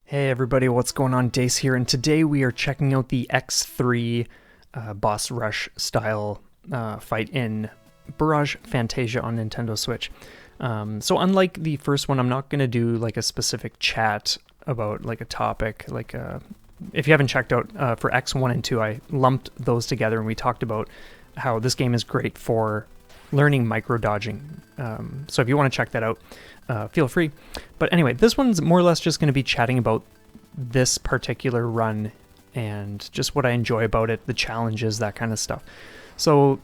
Hey everybody, what's going on? Dace here, and today we are checking out the EX3 boss rush style fight in Barrage Fantasia on Nintendo Switch. So unlike the first one, I'm not going to do like a specific chat about like a topic. If you haven't checked out for X1 and 2, I lumped those together and we talked about how this game is great for learning micro dodging. So if you want to check that out, feel free. But anyway, this one's more or less just going to be chatting about this particular run and just what I enjoy about it, the challenges, that kind of stuff. So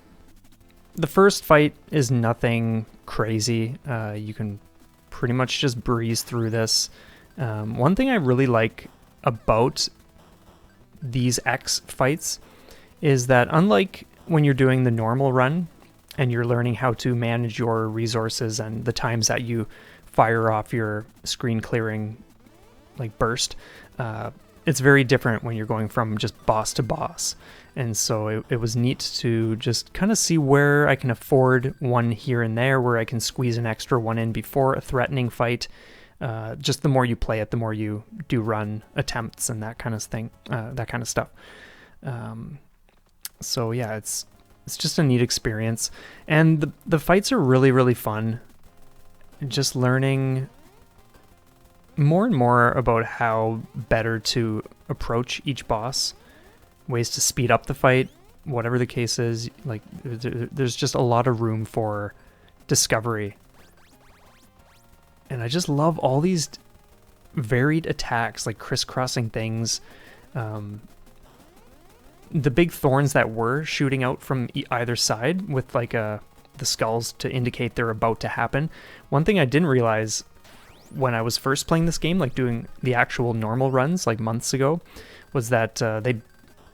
the first fight is nothing crazy. You can pretty much just breeze through this. One thing I really like about these X fights is that unlike when you're doing the normal run and you're learning how to manage your resources and the times that you fire off your screen clearing like burst, it's very different when you're going from just boss to boss. And so it was neat to just kind of see where I can afford one here and there, where I can squeeze an extra one in before a threatening fight. Just the more you play it, the more you do run attempts and that kind of thing, that kind of stuff. So yeah, it's just a neat experience, and the fights are really, really fun. Just learning more and more about how better to approach each boss, ways to speed up the fight, whatever the case is. Like there's just a lot of room for discovery. And I just love all these varied attacks, like crisscrossing things. The big thorns that were shooting out from either side with like the skulls to indicate they're about to happen. One thing I didn't realize when I was first playing this game, like doing the actual normal runs like months ago, was that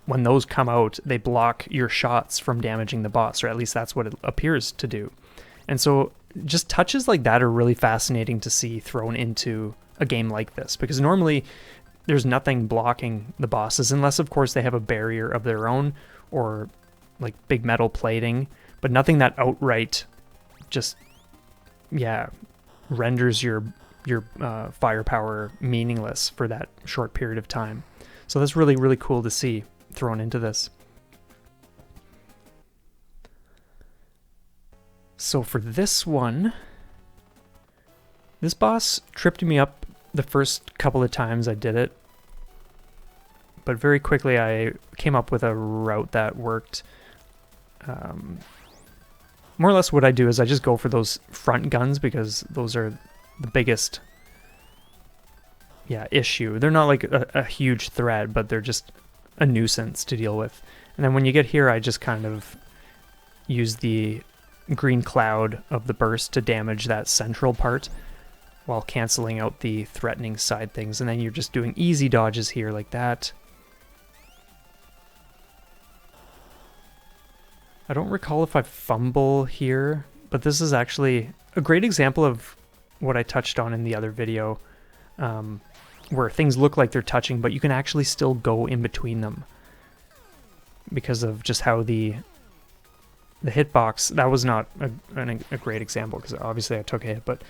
when those come out, they block your shots from damaging the boss, or at least that's what it appears to do. And so just touches like that are really fascinating to see thrown into a game like this, because normally there's nothing blocking the bosses, unless of course they have a barrier of their own or like big metal plating, but nothing that outright just, yeah, renders your firepower meaningless for that short period of time. So that's really, really cool to see thrown into this. So for this one, this boss tripped me up the first couple of times I did it, but very quickly I came up with a route that worked. More or less what I do is I just go for those front guns, because those are the biggest issue. They're not like a huge threat, but they're just a nuisance to deal with. And then when you get here, I just kind of use the green cloud of the burst to damage that central part while canceling out the threatening side things. And then you're just doing easy dodges here like that. I don't recall if I fumble here, but this is actually a great example of what I touched on in the other video, where things look like they're touching, but you can actually still go in between them because of just how the hitbox. That was not a great example, because obviously I took a hit, but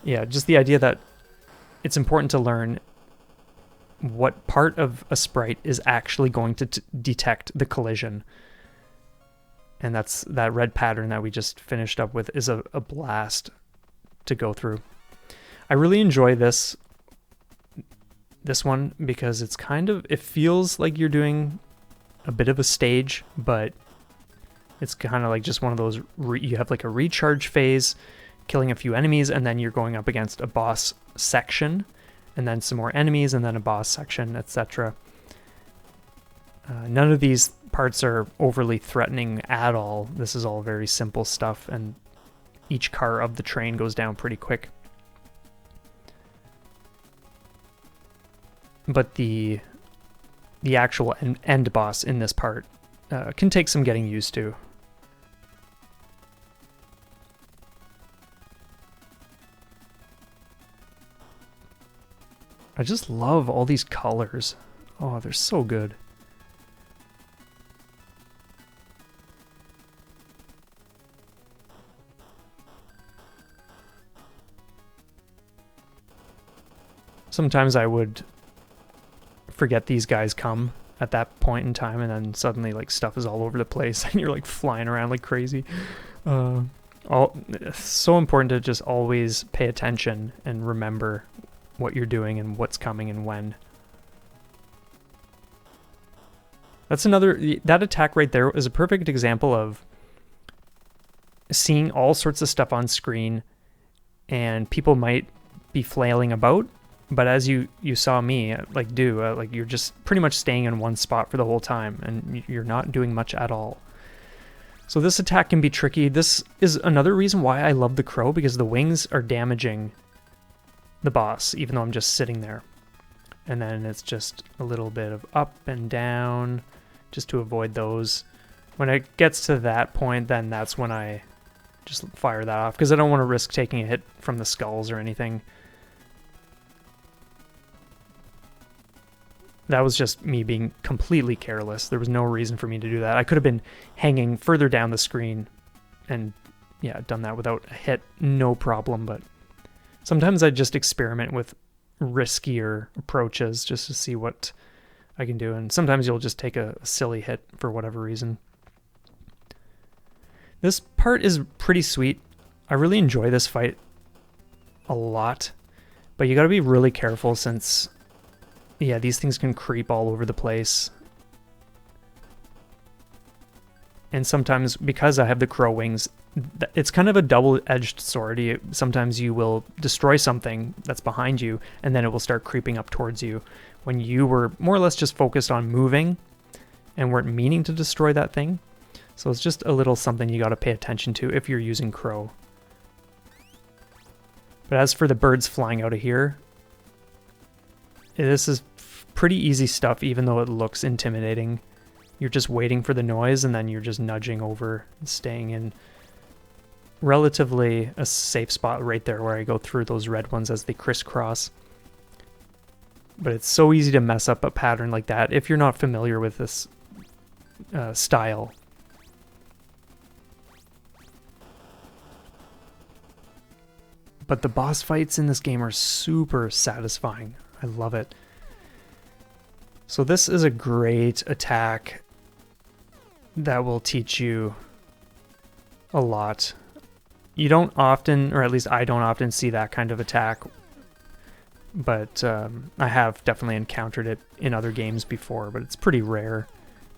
yeah, just the idea that it's important to learn what part of a sprite is actually going to detect the collision. And that's that red pattern that we just finished up with is a blast to go through. I really enjoy this one because it's it feels like you're doing a bit of a stage, but it's kind of like just one of those, you have like a recharge phase, killing a few enemies, and then you're going up against a boss section, and then some more enemies, and then a boss section, etc. None of these parts are overly threatening at all. This is all very simple stuff, and each car of the train goes down pretty quick. But the actual end boss in this part can take some getting used to. I just love all these colors. Oh, they're so good. Sometimes I would forget these guys come at that point in time, and then suddenly like stuff is all over the place and you're like flying around like crazy. It's so important to just always pay attention and remember what you're doing and what's coming and when. That attack right there is a perfect example of seeing all sorts of stuff on screen, and people might be flailing about, but as you saw me like do, like you're just pretty much staying in one spot for the whole time, and you're not doing much at all. So this attack can be tricky. This is another reason why I love the crow, because the wings are damaging the boss, even though I'm just sitting there. And then it's just a little bit of up and down, just to avoid those. When it gets to that point, then that's when I just fire that off, because I don't want to risk taking a hit from the skulls or anything. That was just me being completely careless. There was no reason for me to do that. I could have been hanging further down the screen and, yeah, done that without a hit, no problem. But sometimes I just experiment with riskier approaches just to see what I can do. And sometimes you'll just take a silly hit for whatever reason. This part is pretty sweet. I really enjoy this fight a lot, but you got to be really careful since, yeah, these things can creep all over the place. And sometimes, because I have the crow wings, it's kind of a double-edged sword. Sometimes you will destroy something that's behind you, and then it will start creeping up towards you when you were more or less just focused on moving and weren't meaning to destroy that thing. So it's just a little something you got to pay attention to if you're using crow. But as for the birds flying out of here, this is pretty easy stuff, even though it looks intimidating. You're just waiting for the noise, and then you're just nudging over and staying in relatively a safe spot right there where I go through those red ones as they crisscross. But it's so easy to mess up a pattern like that if you're not familiar with this style. But the boss fights in this game are super satisfying. I love it. So this is a great attack that will teach you a lot. You don't often, or at least I don't often see that kind of attack, but I have definitely encountered it in other games before, but it's pretty rare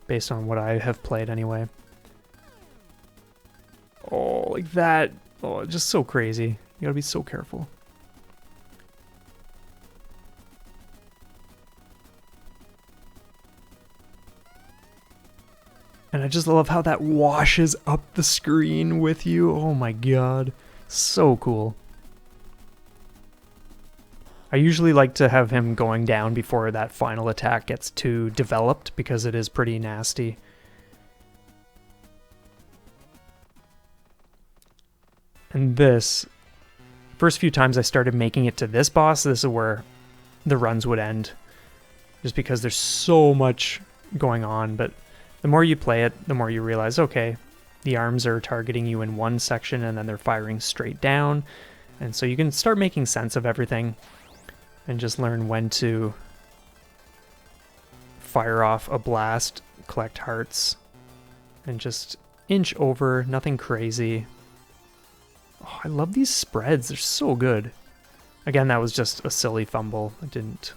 based on what I have played anyway. Oh, like that. Oh, just so crazy. You gotta be so careful. And I just love how that washes up the screen with you. Oh my god. So cool. I usually like to have him going down before that final attack gets too developed, because it is pretty nasty. And this, first few times I started making it to this boss, this is where the runs would end. Just because there's so much going on, but the more you play it, the more you realize, okay, the arms are targeting you in one section and then they're firing straight down. And so you can start making sense of everything and just learn when to fire off a blast, collect hearts, and just inch over, nothing crazy. Oh, I love these spreads, they're so good. Again, that was just a silly fumble. I didn't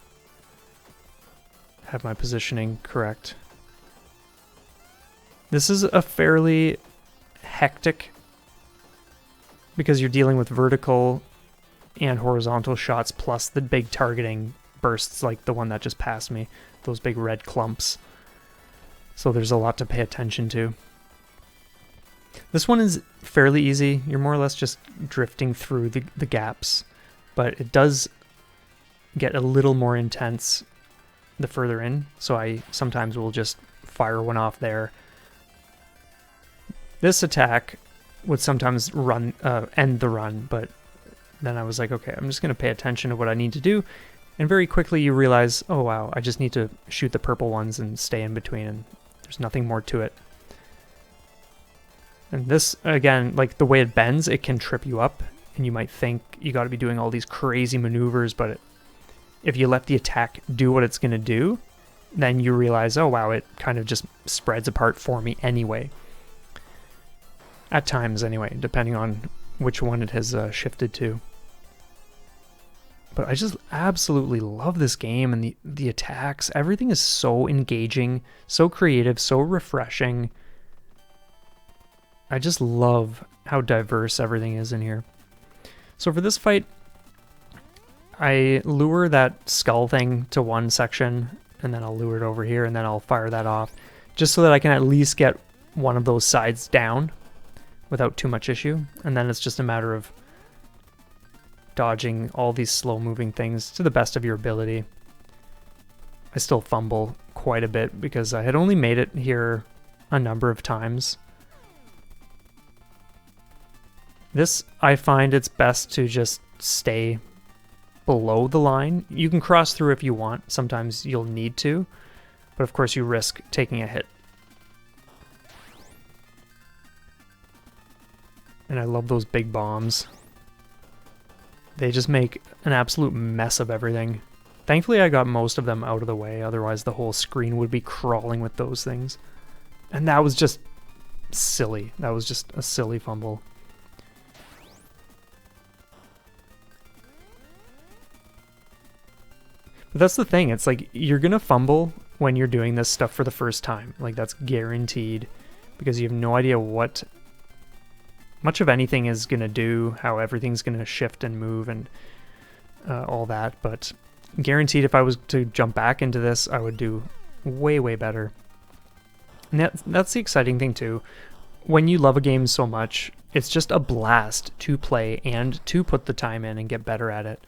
have my positioning correct. This is a fairly hectic, because you're dealing with vertical and horizontal shots plus the big targeting bursts like the one that just passed me, those big red clumps. So there's a lot to pay attention to. This one is fairly easy. You're more or less just drifting through the gaps, but it does get a little more intense the further in, so I sometimes will just fire one off there. This attack would sometimes end the run, but then I was like, okay, I'm just going to pay attention to what I need to do, and very quickly you realize, oh wow, I just need to shoot the purple ones and stay in between, and there's nothing more to it. And this, again, like the way it bends, it can trip you up, and you might think you got to be doing all these crazy maneuvers, but if you let the attack do what it's going to do, then you realize, oh wow, it kind of just spreads apart for me anyway. At times anyway, depending on which one it has shifted to. But I just absolutely love this game, and the attacks, everything is so engaging, so creative, so refreshing. I just love how diverse everything is in here. So for this fight, I lure that skull thing to one section, and then I'll lure it over here, and then I'll fire that off, just so that I can at least get one of those sides down without too much issue. And then it's just a matter of dodging all these slow-moving things to the best of your ability. I still fumble quite a bit because I had only made it here a number of times. This, I find it's best to just stay below the line. You can cross through if you want. Sometimes you'll need to, but of course you risk taking a hit. And I love those big bombs. They just make an absolute mess of everything. Thankfully I got most of them out of the way, otherwise the whole screen would be crawling with those things. And that was just silly. That was just a silly fumble. But that's the thing, it's like you're gonna fumble when you're doing this stuff for the first time. Like that's guaranteed, because you have no idea what much of anything is going to do, how everything's going to shift and move and all that, but guaranteed if I was to jump back into this, I would do way, way better. And that's the exciting thing too. When you love a game so much, it's just a blast to play and to put the time in and get better at it.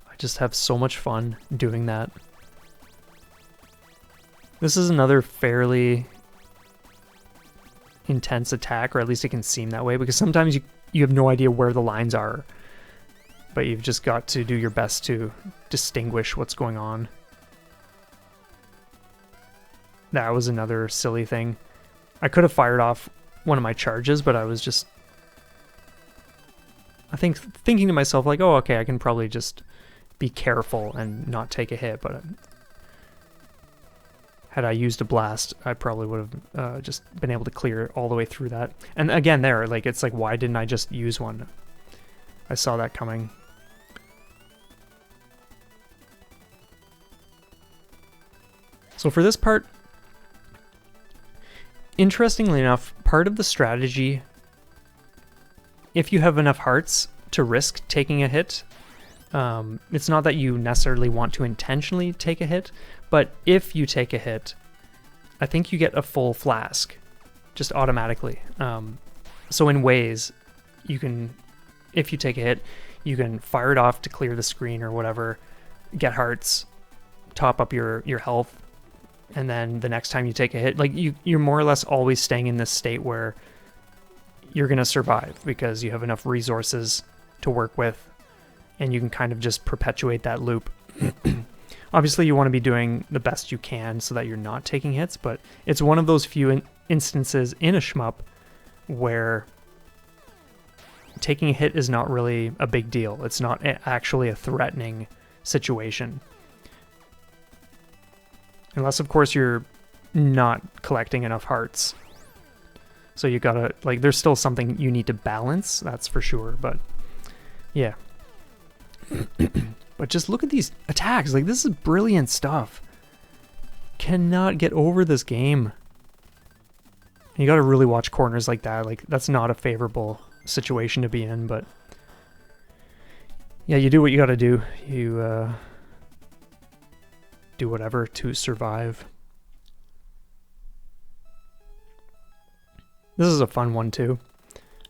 I just have so much fun doing that. This is another fairly intense attack, or at least it can seem that way, because sometimes you have no idea where the lines are, but you've just got to do your best to distinguish what's going on. That was another silly thing. I could have fired off one of my charges, but I was just, I think, thinking to myself like, oh, okay, I can probably just be careful and not take a hit, but had I used a blast, I probably would have just been able to clear all the way through that. And again, there, like, it's like, why didn't I just use one? I saw that coming. So for this part, interestingly enough, part of the strategy, if you have enough hearts to risk taking a hit, it's not that you necessarily want to intentionally take a hit, but if you take a hit, I think you get a full flask, just automatically. So in ways, you can, if you take a hit, you can fire it off to clear the screen or whatever, get hearts, top up your health, and then the next time you take a hit, like you're more or less always staying in this state where you're going to survive because you have enough resources to work with, and you can kind of just perpetuate that loop. Obviously, you want to be doing the best you can so that you're not taking hits, but it's one of those few instances in a shmup where taking a hit is not really a big deal. It's not actually a threatening situation. Unless, of course, you're not collecting enough hearts. So you gotta, like, there's still something you need to balance, that's for sure, but yeah. But just look at these attacks, like, this is brilliant stuff. Cannot get over this game. You gotta really watch corners like that, like, that's not a favorable situation to be in, but yeah, you do what you gotta do. You, do whatever to survive. This is a fun one too.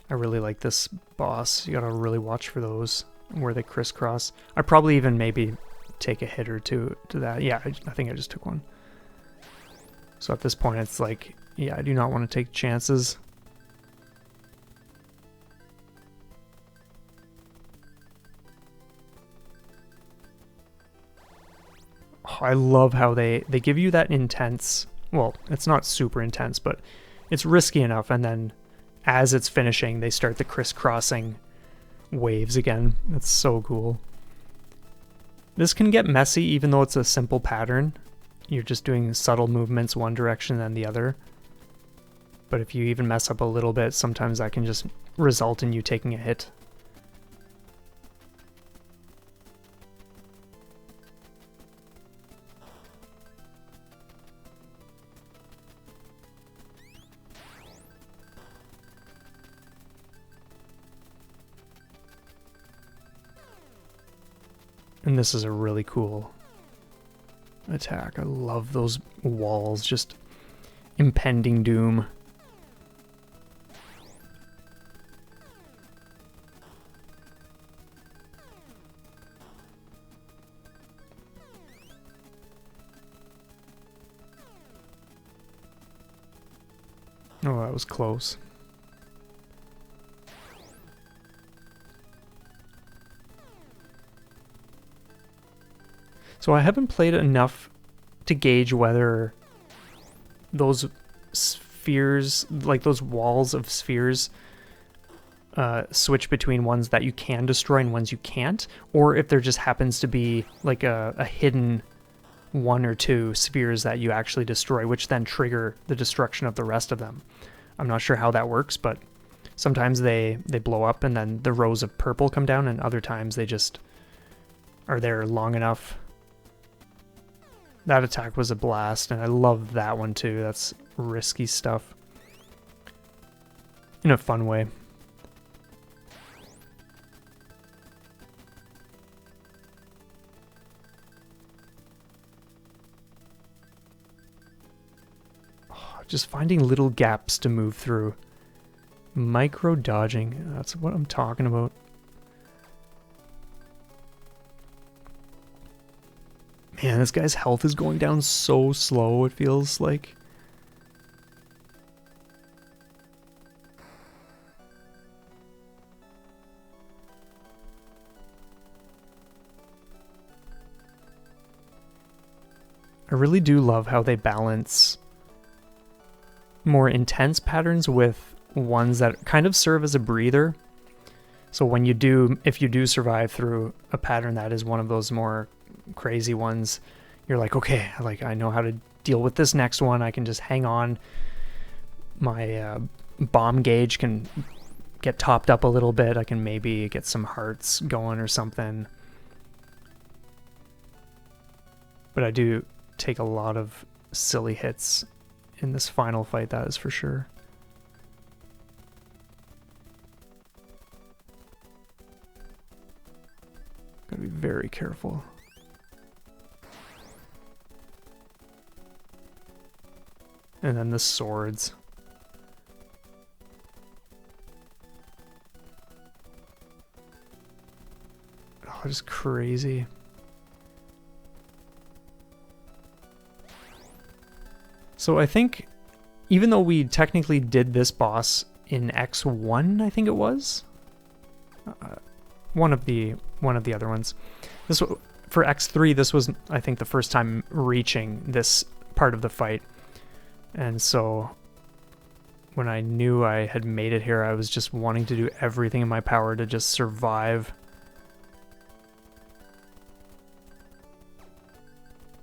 I really like this boss. You gotta really watch for those where they crisscross. I probably even maybe take a hit or two to that. Yeah, I think I just took one. So at this point it's like, yeah, I do not want to take chances. Oh, I love how they give you that intense, well, it's not super intense, but it's risky enough, and then as it's finishing, they start the crisscrossing waves again. That's so cool. This can get messy even though it's a simple pattern. you're just doing subtle movements one direction then the other. But if you even mess up a little bit, sometimes that can just result in you taking a hit. And this is a really cool attack. I love those walls, just impending doom. Oh, that was close. So I haven't played enough to gauge whether those spheres, like those walls of spheres, switch between ones that you can destroy and ones you can't, or if there just happens to be like a hidden one or two spheres that you actually destroy, which then trigger the destruction of the rest of them. I'm not sure how that works, but sometimes they blow up and then the rows of purple come down, and other times they just are there long enough. That attack was a blast, and I love that one too. That's risky stuff. In a fun way. Oh, just finding little gaps to move through. Micro dodging, that's what I'm talking about. Man, this guy's health is going down so slow, it feels like. I really do love how they balance more intense patterns with ones that kind of serve as a breather. So when you do, if you do survive through a pattern that is one of those more crazy ones, you're like, okay, like I know how to deal with this next one. I can just hang on. My bomb gauge can get topped up a little bit. I can maybe get some hearts going or something. But I do take a lot of silly hits in this final fight, that is for sure. Gotta be very careful. And then the swords. Oh, just crazy. So I think, even though we technically did this boss in X1, I think it was one of the other ones. This for X3, this was, I think, the first time reaching this part of the fight. And so when I knew I had made it here, I was just wanting to do everything in my power to just survive.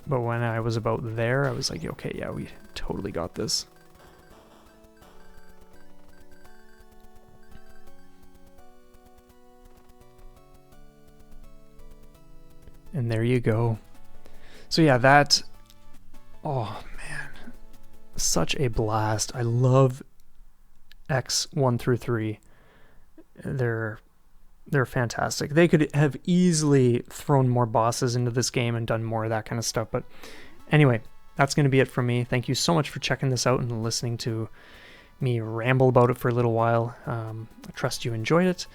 But when I was about there, I was like, okay, yeah, we totally got this. And there you go. So yeah, that, oh man, such a blast. I love X1 through 3. They're fantastic. They could have easily thrown more bosses into this game and done more of that kind of stuff. But anyway, that's going to be it from me. Thank you so much for checking this out and listening to me ramble about it for a little while. I trust you enjoyed it.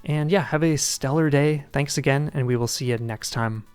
And yeah, have a stellar day. Thanks again, and we will see you next time.